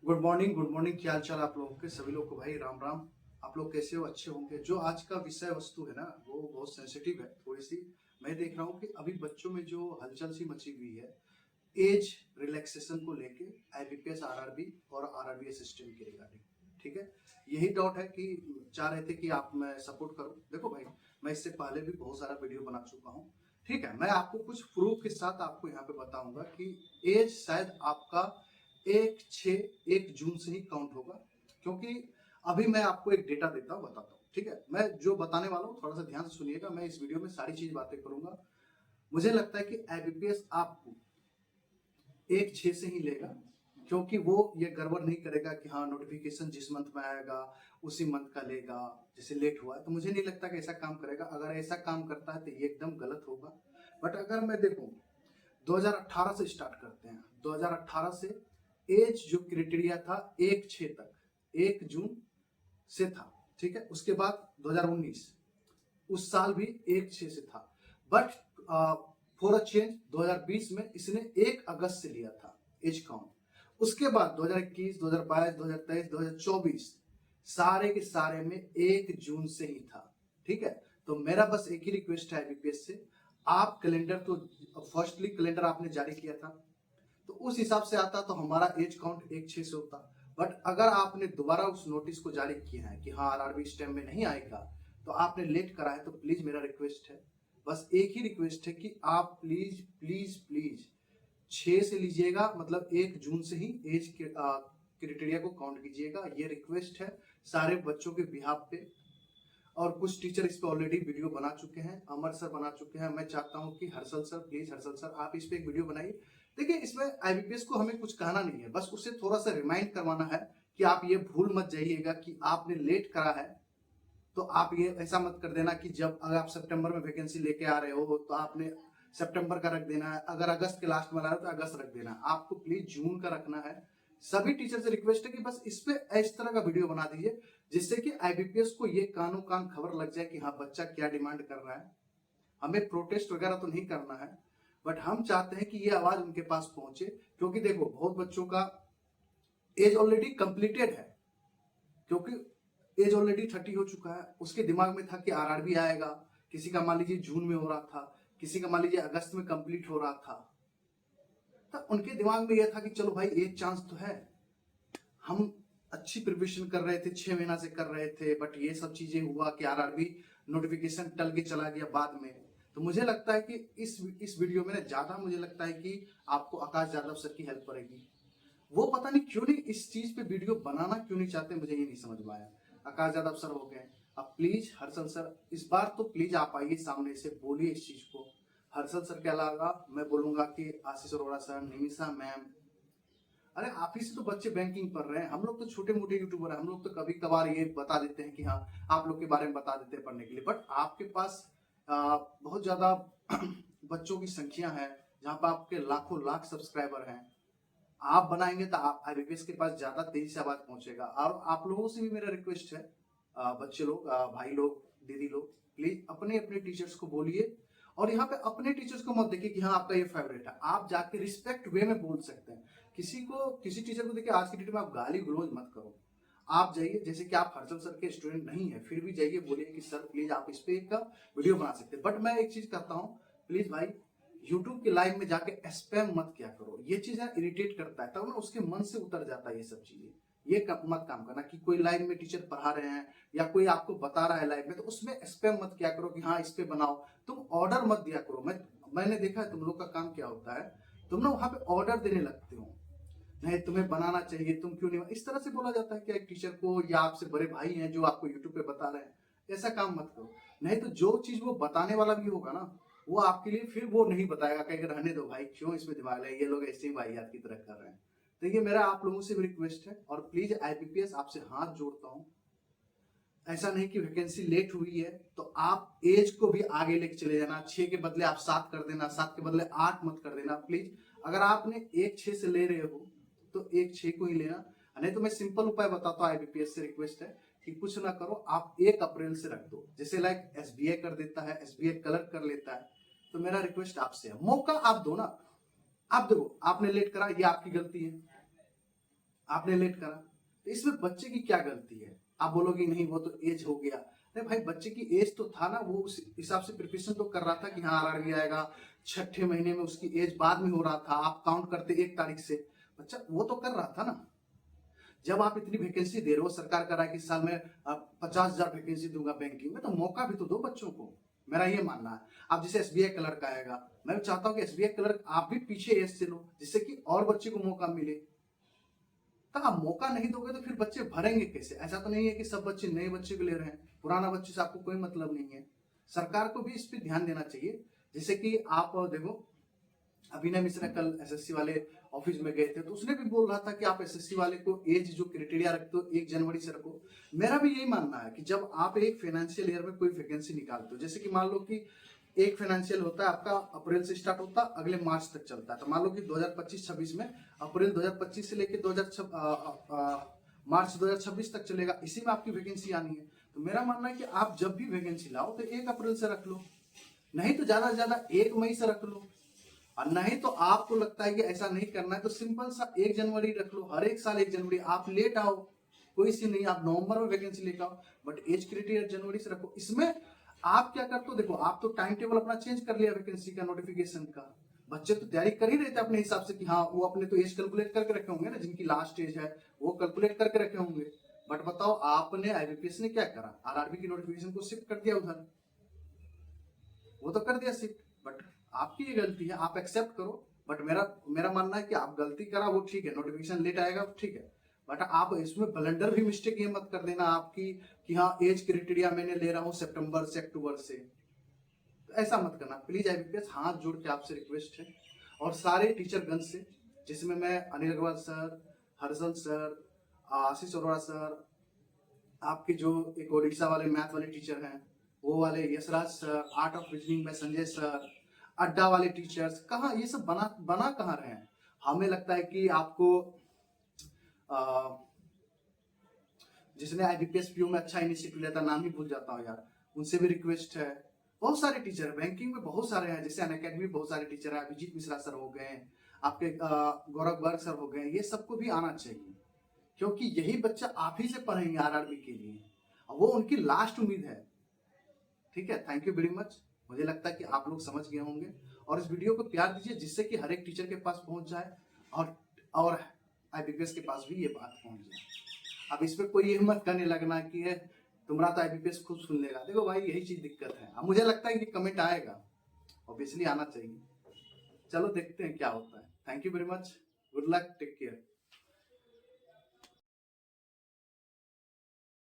Good morning, क्या हाल चाल आप लोगों के? सभी लोग को भाई राम राम। आप लोग कैसे हो? अच्छे होंगे। जो आज का विषय वस्तु है ना, वो बहुत सेंसिटिव है थोड़ी सी। मैं देख रहा हूँ कि अभी बच्चों में जो हलचल सी मची हुई है एज रिलैक्सेशन को लेके, आईबीपीएस आरआरबी और आरआरबी असिस्टेंट के रिगार्डिंग। ठीक है, यही डाउट है कि चाह रहे थे कि आप मैं सपोर्ट करूं। देखो भाई, मैं इससे पहले भी बहुत सारा वीडियो बना चुका हूं। ठीक है, मैं आपको कुछ प्रूफ के साथ आपको यहाँ पे बताऊंगा कि एज शायद आपका 1 जून से ही काउंट होगा। क्योंकि अभी मैं आपको एक डेटा देता हूँ, बताता हूँ। ठीक है, मैं जो बताने वाला हूँ थोड़ा सा ध्यान से सुनिएगा। मैं इस वीडियो में सारी चीज बातें करूंगा। मुझे लगता है कि आईबीपीएस आपको 1/6 से ही लेगा, क्योंकि वो ये गड़बड़ नहीं करेगा कि हाँ नोटिफिकेशन जिस मंथ में आएगा उसी मंथ का लेगा। जैसे लेट हुआ है तो मुझे नहीं लगता कि ऐसा काम करेगा। अगर ऐसा काम करता है तो ये एकदम गलत होगा। बट अगर मैं देखूं, 2018 से स्टार्ट करते हैं। 2018 से एज जो क्राइटेरिया था 1/6 तक, 1 जून से था। ठीक है, उसके बाद 2019 उस साल भी 1/6 से था। बट फॉर अ चेंज 2020 में इसने 1 अगस्त से लिया था एज काउंट। उसके बाद 2021, 2022, 2023, 2024 सारे के सारे में 1 जून से ही था। ठीक है, तो मेरा बस एक ही रिक्वेस्ट है आईबीपीएस से। आप कैलेंडर तो फर्स्टली कैलेंडर आपने जारी किया था तो उस हिसाब से आता तो हमारा एज काउंट 1/6 से होता। बट अगर आपने दोबारा उस नोटिस को जारी किया है कि हाँ आरआरबी इस टाइम में नहीं आएगा, तो आपने लेट करा है, तो प्लीज मेरा रिक्वेस्ट है, बस एक ही रिक्वेस्ट है कि आप प्लीज प्लीज प्लीज 6 से लीजिएगा। मतलब 1 जून से ही एज के क्राइटेरिया को काउंट कीजिएगा। ये रिक्वेस्ट है सारे बच्चों के बिहाफ पे। और कुछ टीचर इस पे ऑलरेडी वीडियो बना चुके हैं, अमर सर बना चुके हैं। मैं चाहता हूं कि Harshal sir, please Harshal sir आप इस पे एक वीडियो बनाइए। देखिए, इसमें आईबीपीएस को हमें कुछ कहना नहीं है, बस उससे थोड़ा सा रिमाइंड करवाना है कि आप ये भूल मत जाइएगा कि आपने लेट करा है। तो आप ये ऐसा मत कर देना कि जब अगर आप सितंबर में वैकेंसी लेके आ रहे हो तो आपने सितंबर का रख देना है, अगर अगस्त के लास्ट में ला रहे हो तो अगस्त रख देना है। आपको प्लीज जून का रखना है। सभी टीचर से रिक्वेस्ट है कि बस इस पे इस तरह का वीडियो बना दीजिए जिससे कि आईबीपीएस को ये कानो कान खबर लग जाए कि हाँ बच्चा क्या डिमांड कर रहा है। हमें प्रोटेस्ट वगैरह तो नहीं करना है, बट हम चाहते हैं कि ये आवाज उनके पास पहुंचे। क्योंकि देखो, बहुत बच्चों का एज ऑलरेडी कंप्लीटेड है। क्योंकि एज ऑलरेडी 30 हो चुका है। उसके दिमाग में था कि आरआरबी आएगा। किसी का मान लीजिए जून में हो रहा था, किसी का मान लीजिए अगस्त में कंप्लीट हो रहा था। तो उनके दिमाग में यह था कि चलो भाई एक चांस तो है। हम अच्छी प्रिपरेशन कर रहे थे, 6 महीना से कर रहे थे, बट ये सब चीजें हुआ कि आरआरबी नोटिफिकेशन टल के चला गया बाद में। तो मुझे लगता है कि इस वीडियो में ना ज्यादा मुझे लगता है कि आपको आकाश यादव सर की हेल्प पड़ेगी। वो पता नहीं क्यों नहीं इस चीज पे वीडियो बनाना क्यों नहीं चाहते, मुझे ये नहीं समझ में आया। आकाश यादव सर हो गए, अब प्लीज हर्षल सर इस बार तो प्लीज आप आइए सामने से बोलिए इस चीज को। हर्षल सर के अलावा मैं बोलूंगा कि आशीष अरोड़ा सर, निमिषा मैम। अरे आप ही से तो बच्चे बैंकिंग पढ़ रहे हैं। हम लोग तो छोटे मोटे यूट्यूबर हैं, हम लोग तो कभी कभार ये बता देते हैं कि हाँ आप लोग के बारे में बता देते हैं पढ़ने के लिए। बट आपके पास बहुत ज्यादा बच्चों की संख्या है जहाँ पर आपके लाखों लाख सब्सक्राइबर हैं। आप बनाएंगे तो आप आईबीपीएस के पास ज्यादा तेजी से आवाज पहुंचेगा। और आप लोगों से भी मेरा रिक्वेस्ट है, बच्चे लोग, भाई लोग, दीदी लोग, प्लीज अपने अपने टीचर्स को बोलिए। और यहाँ पे अपने टीचर्स को मत देखिए कि हाँ आपका ये फेवरेट है। आप जाके रिस्पेक्ट वे में बोल सकते हैं। किसी टीचर को देखिए, आज की डेट में आप गाली गलौज मत करो। आप जाइए, जैसे कि आप हर्षल सर के स्टूडेंट नहीं है फिर भी जाइए, बोलिए कि सर प्लीज आप इस पे एक वीडियो बना सकते हैं। बट मैं एक चीज करता हूँ, प्लीज भाई यूट्यूब के लाइव में जाके स्पैम मत किया करो। ये चीज है इरिटेट करता है, तब ना उसके मन से उतर जाता है ये सब चीजें। ये मत काम करना कि कोई लाइव में टीचर पढ़ा रहे हैं या कोई आपको बता रहा है लाइव में, तो उसमें स्पैम मत किया करो कि हाँ इस पे बनाओ। तुम ऑर्डर मत दिया करो। मैंने देखा है तुम लोग का काम क्या होता है, तुम ना वहां पे ऑर्डर देने लगते हो। नहीं तुम्हें बनाना चाहिए, तुम क्यों नहीं, इस तरह से बोला जाता है क्या एक टीचर को, या आपसे बड़े भाई हैं जो आपको यूट्यूब पे बता रहे हैं। ऐसा काम मत करो। नहीं तो जो चीज वो बताने वाला भी होगा ना, वो आपके लिए फिर वो नहीं बताएगा, कहेगा रहने दो भाई, क्यों इसमें दिमाग है, ये लोग ऐसे ही वाहियात की तरह कर रहे हैं। तो ये मेरा आप लोगों से भी रिक्वेस्ट है। और प्लीज आईबीपीएस आपसे हाथ जोड़ता हूँ, ऐसा नहीं कि वैकेंसी लेट हुई है तो आप एज को भी आगे लेके चले जाना। 6 के बदले आप 7 कर देना, 7 के बदले 8 मत कर देना प्लीज। अगर आपने 1/6 से ले रहे हो तो 1/6 को ही लेना। नहीं तो मैं सिंपल उपाय बताता हूँ, आईबीपीएस से रिक्वेस्ट है कि कुछ ना करो, आप 1 अप्रैल से रख दो। जैसे लाइक एसबीआई कर देता है, एसबीआई कलर कर लेता है। तो मेरा रिक्वेस्ट आपसे है, मौका आप दो ना। आप देखो, आपने लेट करा, ये आपकी गलती है। आपने लेट करा, तो इसमें बच्चे की क्या गलती है? आप बोलोगे नहीं वो तो एज हो गया। अरे भाई बच्चे की एज तो था ना, वो उस हिसाब से प्रिपरेशन तो कर रहा था कि हाँ आरआरबी आएगा। छठे महीने में उसकी एज बाद में हो रहा था, आप काउंट करते 1 तारीख से, बच्चा वो तो कर रहा था ना। जब आप इतनी वैकेंसी दे रहे हो, सरकार कह रहा है कि साल में 50,000 वैकेंसी दूंगा बैंकिंग में, तो मौका भी तो दो बच्चों को। मेरा ये मानना है। अब जैसे एसबीआई क्लर्क आएगा, मैं भी चाहता हूँ कि एसबीआई क्लर्क आप भी पीछे एज से लो, जिससे कि और बच्चे को मौका मिले। तो आप मौका नहीं दोगे तो फिर बच्चे भरेंगे कैसे? ऐसा तो नहीं है कि सब बच्चे नए बच्चे को ले रहे हैं, पुराना बच्चे से आपको कोई मतलब नहीं है। सरकार को भी इस पर ध्यान देना चाहिए। जैसे कि आप देखो, अभिनय मिश्रा कल एसएससी वाले ऑफिस में गए थे, तो उसने भी बोल रहा था कि आप एसएससी वाले को एज जो क्राइटेरिया रखते हो 1 जनवरी से रखो। मेरा भी यही मानना है कि जब आप एक फाइनेंशियल ईयर में कोई वैकेंसी निकालते हो, जैसे कि मान लो कि एक फाइनेंशियल होता है आपका, अप्रैल से स्टार्ट होता है, अगले मार्च तक चलता है, तो मान लो कि 2025-26 में अप्रैल 2025 से लेकर मार्च 2026 तक चलेगा, इसी में आपकी वैकेंसी आनी है। तो मेरा मानना है कि आप जब भी वैकेंसी लाओ तो 1 अप्रैल से रख लो, नहीं तो ज्यादा से ज्यादा 1 मई से रख लो। और नहीं तो आपको लगता है कि ऐसा नहीं करना है तो सिंपल सा 1 जनवरी रख लो। हर एक साल 1 जनवरी आप लेट आओ, कोई सी नहीं, आप नवंबर में वैकेंसी लेकर आओ, बट एज क्राइटेरिया जनवरी से रखो। इसमें आप क्या करते हो, देखो आप तो टाइम टेबल अपना चेंज कर लिया वैकेंसी का, नोटिफिकेशन का। बच्चे तो तैयारी कर ही रहे थे अपने हिसाब से कि हाँ वो अपने तो एज कैलकुलेट करके रखे होंगे ना, जिनकी लास्ट एज है वो कैलकुलेट करके रखे होंगे। बट बताओ आपने, आईबीपीएस ने क्या करा, आरआरबी की नोटिफिकेशन को शिफ्ट कर दिया उधर, वो तो कर दिया शिफ्ट। बट आपकी ये गलती है, आप एक्सेप्ट करो। बट मेरा मेरा मानना है कि आप गलती करा वो ठीक है, नोटिफिकेशन लेट आएगा ठीक है, बट आप इसमें ब्लंडर भी मिस्टेक ये मत कर देना आपकी कि हाँ एज क्राइटेरिया मैंने ले रहा हूँ सितंबर से अक्टूबर से। तो ऐसा मत करना प्लीज। आईबीपीएस हाथ जोड़ के आपसे रिक्वेस्ट है, और सारे टीचर गण से, जिसमें मैं अनिल अग्रवाल सर, हर्षल सर, आशीष अरोड़ा सर, आपके जो एक ओडिशा वाले मैथ वाले टीचर हैं वो वाले, Yashraj sir, art of reasoning में संजय सर, अड्डा वाले टीचर्स, कहाँ ये सब बना बना कहाँ रहे हैं? हमें लगता है कि आपको जिसने आईबीपीएस पीओ में अच्छा इनिशिएटिव लिया था, नाम ही भूल जाता हूँ यार, उनसे भी रिक्वेस्ट है। बहुत सारे टीचर है बैंकिंग में, बहुत सारे हैं, जैसे अनअकैडमी बहुत सारे टीचर है, अभिजीत मिश्रा सर हो गए, आपके गौरव गर्ग सर हो गए, ये सबको भी आना चाहिए, क्योंकि यही बच्चा आप ही से पढ़ेंगे आरआरबी के लिए, वो उनकी लास्ट उम्मीद है। ठीक है, थैंक यू वेरी मच। मुझे लगता है कि आप लोग समझ गए होंगे, और इस वीडियो को प्यार दीजिए जिससे कि हर एक टीचर के पास पहुंच जाए, और आईबीपीएस के पास भी ये बात पहुंच जाए। अब इस पे कोई ये मत करने लगना कि है तुम्हारा तो आईबीपीएस खुद सुन लेगा। देखो भाई यही चीज दिक्कत है। अब मुझे लगता है कि कमेंट आएगा, ऑब्वियसली आना चाहिए। चलो देखते हैं क्या होता है। Thank you very much, good luck, take care.